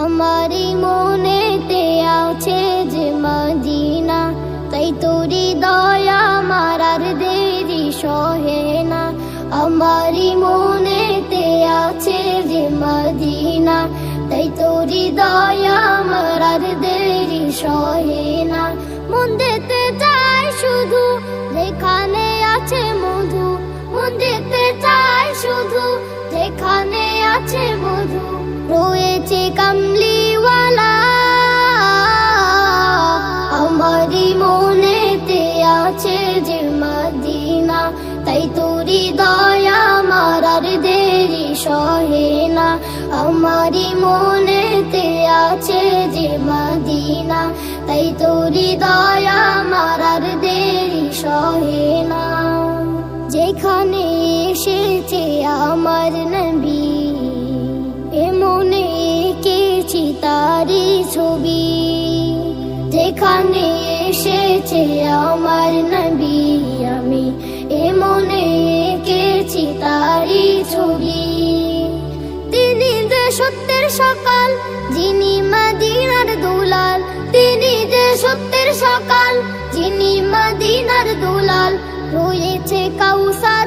আমারি মনেতে আছে যে মদিনা, তাই তোরি দয়া আমার আর দেরি সহে না। আমারি মনেতে আছে যে মদিনা, তাই তোরি দয়া আমার আর দেরি সহে না। মন যেতে চাই শুধু যেখানে আছে মধু, মন যেতে চাই শুধু যেখানে আছে মধু। রয়েছে কামলিওয়ালা আমারি মনেতে আছে যে মদিনা, তাই তোরি দয়া আমার আর দেরি সহে না। আমারি মনেতে আছে যে মদিনা, তাই তোরি দয়া আমার আর দেরি সহে না। যেখানে এসেছে আমার নবী, এ মনে এঁকেছি তারি ছবি। যেখানে এসেছে আমার নবী, আমি এ মনে এঁকেছি তারি ছবি। তিনি যে সত্যের সকাল, যিনি মদিনা